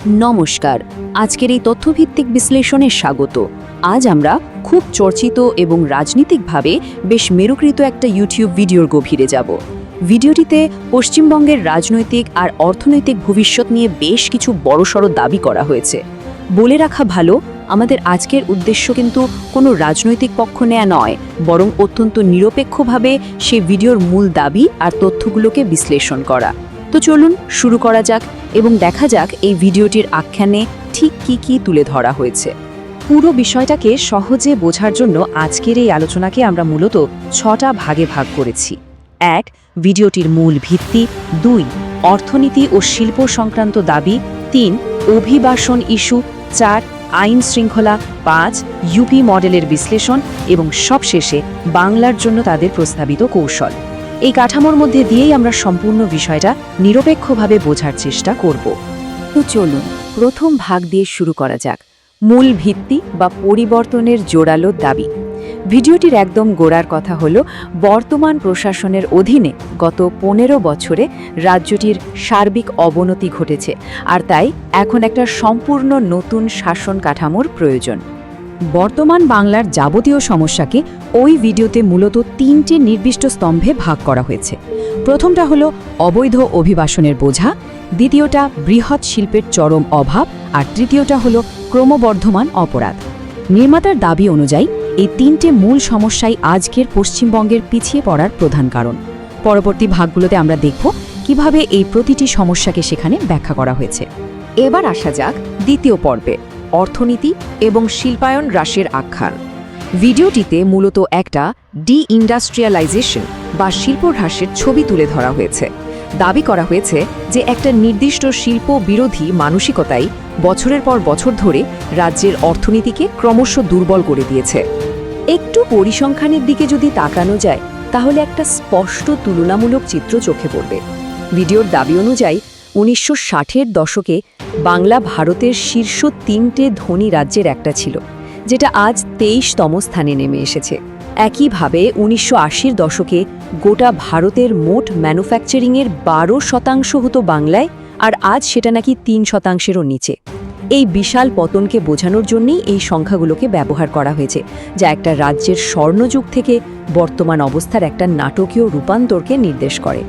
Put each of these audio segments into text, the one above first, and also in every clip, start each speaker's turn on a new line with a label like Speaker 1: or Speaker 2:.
Speaker 1: নমস্কার, আজকের এই তথ্যভিত্তিক বিশ্লেষণে স্বাগত। আজ আমরা খুব চর্চিত এবং রাজনীতিকভাবে বেশ মেরুকৃত একটা ইউটিউব ভিডিওর গভীরে যাব। ভিডিওটিতে পশ্চিমবঙ্গের রাজনৈতিক আর অর্থনৈতিক ভবিষ্যৎ নিয়ে বেশ কিছু বড়সড় দাবি করা হয়েছে। বলে রাখা ভালো, আমাদের আজকের উদ্দেশ্য কিন্তু কোনো রাজনৈতিক পক্ষ নেওয়া নয়, বরং অত্যন্ত নিরপেক্ষভাবে সেই ভিডিওর মূল দাবি আর তথ্যগুলোকে বিশ্লেষণ করা। তো চলুন শুরু করা যাক এবং দেখা যাক এই ভিডিওটির আখ্যানে ঠিক কি তুলে ধরা হয়েছে। পুরো বিষয়টাকে সহজে বোঝার জন্য আজকের এই আলোচনাকে আমরা মূলত 6টা ভাগে ভাগ করেছি। 1. ভিডিওটির মূল ভিত্তি। 2. অর্থনীতি ও শিল্প সংক্রান্ত দাবি। 3. অভিবাসন ইস্যু। 4. আইন শৃঙ্খলা। 5. ইউপি মডেলের বিশ্লেষণ এবং সবশেষে বাংলার জন্য তাদের প্রস্তাবিত কৌশল। এই কাঠামোর মধ্যে দিয়েই আমরা সম্পূর্ণ বিষয়টা নিরপেক্ষভাবে বোঝার চেষ্টা করব। তো চলুন প্রথম ভাগ দিয়ে শুরু করা যাক। মূল ভিত্তি বা পরিবর্তনের জোরালো দাবি। ভিডিওটির একদম গোড়ার কথা হলো, বর্তমান প্রশাসনের অধীনে গত 15 বছরে রাজ্যটির সার্বিক অবনতি ঘটেছে, আর তাই এখন একটা সম্পূর্ণ নতুন শাসন কাঠামোর প্রয়োজন। বর্তমান বাংলার যাবতীয় সমস্যাকে ওই ভিডিওতে মূলত 3টে নির্দিষ্ট স্তম্ভে ভাগ করা হয়েছে। প্রথমটা হলো অবৈধ অভিবাসনের বোঝা, দ্বিতীয়টা বৃহৎ শিল্পের চরম অভাব, আর তৃতীয়টা হলো ক্রমবর্ধমান অপরাধ। নির্মাতার দাবি অনুযায়ী এই 3টে মূল সমস্যাই আজকের পশ্চিমবঙ্গের পিছিয়ে পড়ার প্রধান কারণ। পরবর্তী ভাগগুলোতে আমরা দেখব কিভাবে এই প্রতিটি সমস্যাকে সেখানে ব্যাখ্যা করা হয়েছে। এবার আসা যাক দ্বিতীয় পর্বে, অর্থনীতি এবং শিল্পায়ন হ্রাসের আখ্যান। ভিডিওটিতে মূলত একটা ডি-ইন্ডাস্ট্রিয়ালাইজেশন বা শিল্প হ্রাসের ছবি তুলে ধরা হয়েছে। দাবি করা হয়েছে যে একটা নির্দিষ্ট শিল্প বিরোধী মানসিকতাই বছরের পর বছর ধরে রাজ্যের অর্থনীতিকে ক্রমশ দুর্বল করে দিয়েছে। একটু পরিসংখ্যানের দিকে যদি তাকানো যায়, তাহলে একটা স্পষ্ট তুলনামূলক চিত্র চোখে পড়বে। ভিডিওর দাবি অনুযায়ী 1960-এর দশকে বাংলা ভারতের শীর্ষ 3টে ধনী রাজ্যের একটা ছিল, যেটা আজ 23তম স্থানে নেমে এসেছে। একইভাবে 1980-র দশকে গোটা ভারতের মোট ম্যানুফ্যাকচারিংয়ের 12% হতো বাংলায়, আর আজ সেটা নাকি 3%-এরও নিচে। এই বিশাল পতনকে বোঝানোর জন্যই এই সংখ্যাগুলোকে ব্যবহার করা হয়েছে, যা একটা রাজ্যের স্বর্ণযুগ থেকে বর্তমান অবস্থার একটা নাটকীয় রূপান্তরকে নির্দেশ করে।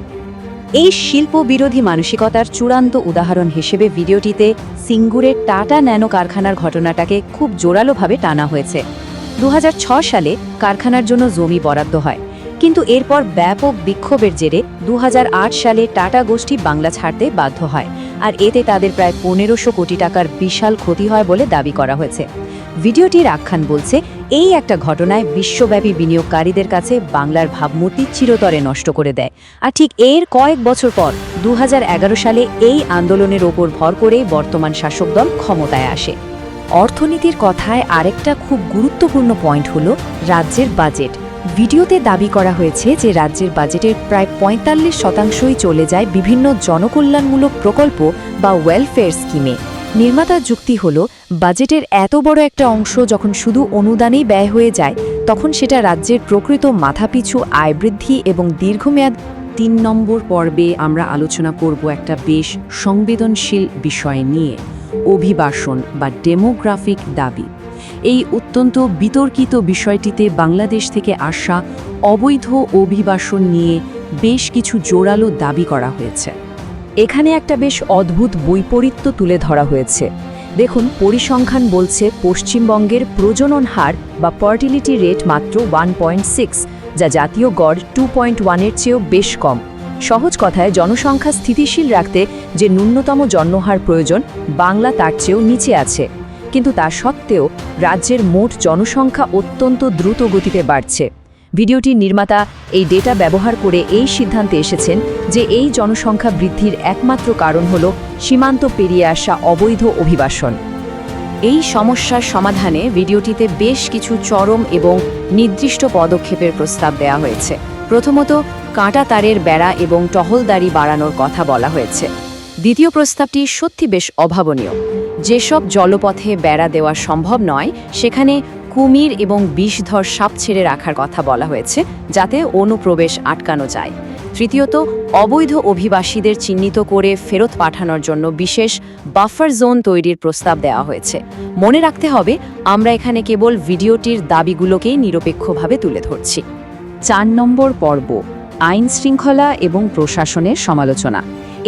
Speaker 1: এই শিল্প বিরোধী মানসিকতার চূড়ান্ত উদাহরণ হিসেবে ভিডিওটিতে সিঙ্গুরের টাটা ন্যানো কারখানার ঘটনাটাকে খুব জোরালোভাবে টানা হয়েছে। 2006 সালে কারখানার জন্য জমি বরাদ্দ হয়, কিন্তু এরপর ব্যাপক বিক্ষোভের জেরে 2008 সালে টাটা গোষ্ঠী বাংলা ছাড়তে বাধ্য হয়, আর এতে তাদের প্রায় 1500 কোটি টাকার বিশাল ক্ষতি হয় বলে দাবি করা হয়েছে। ভিডিওটির আখ্যান বলছে, এই একটা ঘটনায় বিশ্বব্যাপী বিনিয়োগকারীদের কাছে বাংলার ভাবমূর্তি চিরতরে নষ্ট করে দেয়। আর ঠিক এর কয়েক বছর পর 2011 সালে এই আন্দোলনের ওপর ভর করে বর্তমান শাসক দল ক্ষমতায় আসে। অর্থনীতির কথায় আরেকটা খুব গুরুত্বপূর্ণ পয়েন্ট হলো রাজ্যের বাজেট। ভিডিওতে দাবি করা হয়েছে যে রাজ্যের বাজেটের প্রায় 45%ই চলে যায় বিভিন্ন জনকল্যাণমূলক প্রকল্প বা ওয়েলফেয়ার স্কিমে। নির্মাতার যুক্তি হলো, বাজেটের এত বড় একটা অংশ যখন শুধু অনুদানেই ব্যয় হয়ে যায়, তখন সেটা রাজ্যের প্রকৃত মাথাপিছু আয় বৃদ্ধি এবং দীর্ঘমেয়াদ। 3 নম্বর পর্বে আমরা আলোচনা করব একটা বেশ সংবেদনশীল বিষয় নিয়ে, অভিবাসন বা ডেমোগ্রাফিক দাবি। এই অত্যন্ত বিতর্কিত বিষয়টিতে বাংলাদেশ থেকে আসা অবৈধ অভিবাসন নিয়ে বেশ কিছু জোরালো দাবি করা হয়েছে। এখানে একটা বেশ অদ্ভুত বৈপরীত্য তুলে ধরা হয়েছে। দেখুন, পরিসংখ্যান বলছে পশ্চিমবঙ্গের প্রজনন হার বা ফার্টিলিটি রেট মাত্র 1.6, যা জাতীয় গড় 2.1-এর চেয়েও বেশ কম। সহজ কথায়, জনসংখ্যা স্থিতিশীল রাখতে যে ন্যূনতম জন্মহার প্রয়োজন, বাংলা তার চেয়েও নিচে আছে। কিন্তু তা সত্ত্বেও রাজ্যের মোট জনসংখ্যা অত্যন্ত দ্রুত গতিতে বাড়ছে। ভিডিওটির নির্মাতা এই ডেটা ব্যবহার করে এই সিদ্ধান্তে এসেছেন যে এই জনসংখ্যা বৃদ্ধির একমাত্র কারণ হল সীমান্ত পেরিয়ে আসা অবৈধ অভিবাসন। এই সমস্যার সমাধানে ভিডিওটিতে বেশ কিছু চরম এবং নির্দিষ্ট পদক্ষেপের প্রস্তাব দেওয়া হয়েছে। প্রথমত, কাঁটা তারের বেড়া এবং টহলদারি বাড়ানোর কথা বলা হয়েছে। দ্বিতীয় প্রস্তাবটি সত্যি বেশ অভাবনীয়। যেসব জলপথে বেড়া দেওয়া সম্ভব নয়, সেখানে কুমির এবং বিষধর সাপ ছেড়ে রাখার কথা বলা হয়েছে, যাতে অনুপ্রবেশ আটকানো যায়। তৃতীয়ত, অবৈধ অভিবাসীদের চিহ্নিত করে ফেরত পাঠানোর জন্য বিশেষ বাফার জোন তৈরির প্রস্তাব দেওয়া হয়েছে। মনে রাখতে হবে, আমরা এখানে কেবল ভিডিওটির দাবিগুলোকেই নিরপেক্ষভাবে তুলে ধরছি। 4 নম্বর পর্ব, আইন শৃঙ্খলা এবং প্রশাসনের সমালোচনা।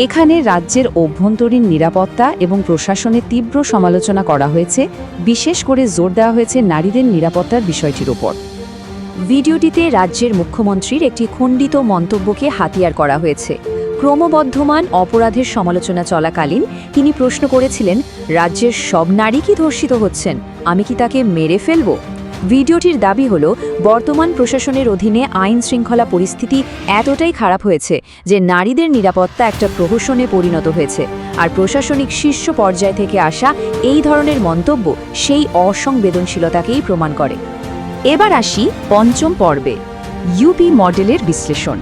Speaker 1: এখানে রাজ্যের অভ্যন্তরীণ নিরাপত্তা এবং প্রশাসনের তীব্র সমালোচনা করা হয়েছে, বিশেষ করে জোর দেওয়া হয়েছে নারীদের নিরাপত্তার বিষয়টির উপর। ভিডিওটিতে রাজ্যের মুখ্যমন্ত্রীর একটি খণ্ডিত মন্তব্যকে হাতিয়ার করা হয়েছে। ক্রমবর্ধমান অপরাধের সমালোচনা চলাকালীন তিনি প্রশ্ন করেছিলেন, রাজ্যের সব নারী কি ধর্ষিত হচ্ছেন? আমি কি তাকে মেরে ফেলব? ভিডিওটির দাবি হল, বর্তমান প্রশাসনের অধীনে আইন শৃঙ্খলা পরিস্থিতি এতটাই খারাপ হয়েছে যে নারীদের নিরাপত্তা একটা প্রহসনে পরিণত হয়েছে, আর প্রশাসনিক শীর্ষ পর্যায় থেকে আসা এই ধরনের মন্তব্য সেই অসংবেদনশীলতাকেই প্রমাণ করে। এবার আসি 5ম পর্বে, ইউপি মডেলের বিশ্লেষণ।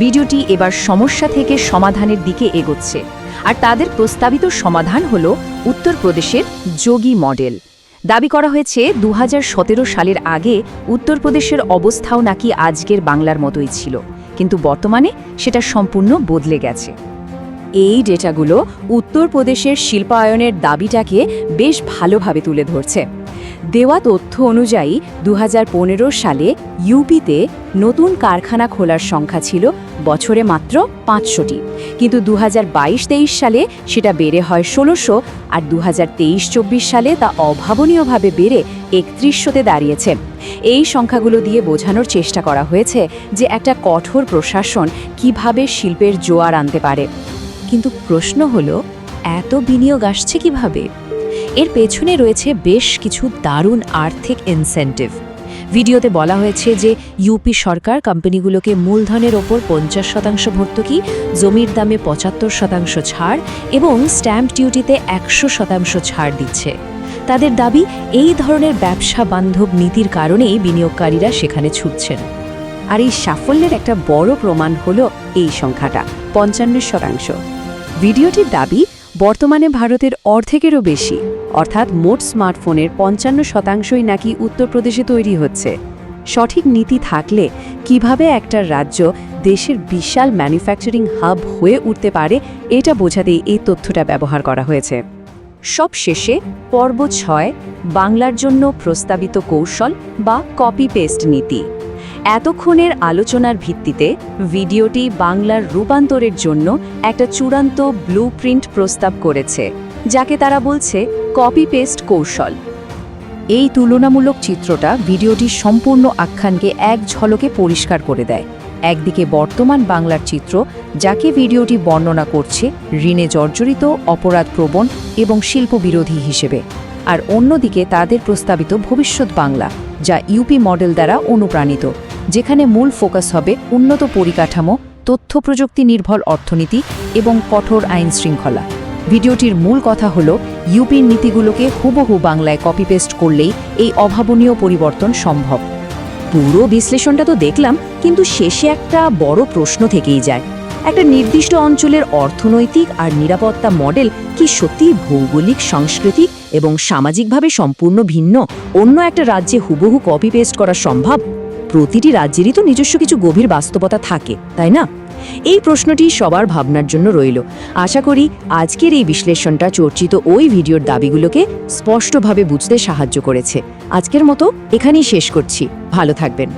Speaker 1: ভিডিওটি এবার সমস্যা থেকে সমাধানের দিকে এগোচ্ছে, আর তাদের প্রস্তাবিত সমাধান হল উত্তরপ্রদেশের যোগী মডেল। দাবি করা হয়েছে 2017 সালের আগে উত্তরপ্রদেশের অবস্থাও নাকি আজকের বাংলার মতোই ছিল, কিন্তু বর্তমানে সেটা সম্পূর্ণ বদলে গেছে। এই ডেটাগুলো উত্তরপ্রদেশের শিল্পায়নের দাবিটাকে বেশ ভালোভাবে তুলে ধরছে। দেওয়া তথ্য অনুযায়ী 2015 সালে ইউপিতে নতুন কারখানা খোলার সংখ্যা ছিল বছরে মাত্র 500টি, কিন্তু 2022-23 সালে সেটা বেড়ে হয় 1600, আর 2023-24 সালে তা অভাবনীয়ভাবে বেড়ে 3100-তে দাঁড়িয়েছে। এই সংখ্যাগুলো দিয়ে বোঝানোর চেষ্টা করা হয়েছে যে একটা কঠোর প্রশাসন কিভাবে শিল্পের জোয়ার আনতে পারে। কিন্তু প্রশ্ন হলো, এত বিনিয়োগ আসছে কিভাবে? এর পেছনে রয়েছে বেশ কিছু দারুণ আর্থিক ইনসেন্টিভ। ভিডিওতে বলা হয়েছে যে ইউপি সরকার কোম্পানিগুলোকে মূলধনের ওপর 50% ভর্তুকি, জমির দামে 75% ছাড় এবং স্ট্যাম্প ডিউটিতে 100% ছাড় দিচ্ছে। তাদের দাবি, এই ধরনের ব্যবসা বান্ধব নীতির কারণেই বিনিয়োগকারীরা সেখানে ছুটছেন। আর এই সাফল্যের একটা বড় প্রমাণ হলো এই সংখ্যাটা 55%। ভিডিওটির দাবি, বর্তমানে ভারতের অর্ধেকেরও বেশি, অর্থাৎ মোট স্মার্টফোনের 55%ই নাকি উত্তরপ্রদেশে তৈরি হচ্ছে। সঠিক নীতি থাকলে কিভাবে একটা রাজ্য দেশের বিশাল ম্যানুফ্যাকচারিং হাব হয়ে উঠতে পারে, এটা বোঝাতেই এই তথ্যটা ব্যবহার করা হয়েছে। সব শেষে পর্ব 6, বাংলার জন্য প্রস্তাবিত কৌশল বা কপি পেস্ট নীতি। এতক্ষণের আলোচনার ভিত্তিতে ভিডিওটি বাংলার রূপান্তরের জন্য একটা চূড়ান্ত ব্লুপ্রিন্ট প্রস্তাব করেছে, যাকে তারা বলছে কপি পেস্ট কৌশল। এই তুলনামূলক চিত্রটা ভিডিওটির সম্পূর্ণ আখ্যানকে এক ঝলকে পরিষ্কার করে দেয়। একদিকে বর্তমান বাংলার চিত্র, যাকে ভিডিওটি বর্ণনা করছে ঋণে জর্জরিত, অপরাধপ্রবণ এবং শিল্পবিরোধী হিসেবে, আর অন্যদিকে তাদের প্রস্তাবিত ভবিষ্যৎ বাংলা, যা ইউপি মডেল দ্বারা অনুপ্রাণিত, যেখানে মূল ফোকাস হবে উন্নত পরিকাঠামো, তথ্য প্রযুক্তি নির্ভর অর্থনীতি এবং কঠোর আইন শৃঙ্খলা। ভিডিওটির মূল কথা হলো, ইউপির নীতিগুলোকে হুবহু বাংলায় কপি পেস্ট করলেই এই অভাবনীয় পরিবর্তন সম্ভব। পুরো বিশ্লেষণটা তো দেখলাম, কিন্তু শেষে একটা বড় প্রশ্ন থেকেই যায়। একটা নির্দিষ্ট অঞ্চলের অর্থনৈতিক আর নিরাপত্তা মডেল কি সত্যি ভৌগোলিক, সাংস্কৃতিক এবং সামাজিকভাবে সম্পূর্ণ ভিন্ন অন্য একটা রাজ্যে হুবহু কপি পেস্ট করা সম্ভব? প্রতিটি রাজ্যেরই তো নিজস্ব কিছু গভীর বাস্তবতা থাকে, তাই না? এই প্রশ্নটি সবার ভাবনার জন্য রইল। আশা করি আজকের এই বিশ্লেষণটা চর্চিত ওই ভিডিওর দাবিগুলোকে স্পষ্টভাবে বুঝতে সাহায্য করেছে। আজকের মতো এখানেই শেষ করছি। ভালো থাকবেন।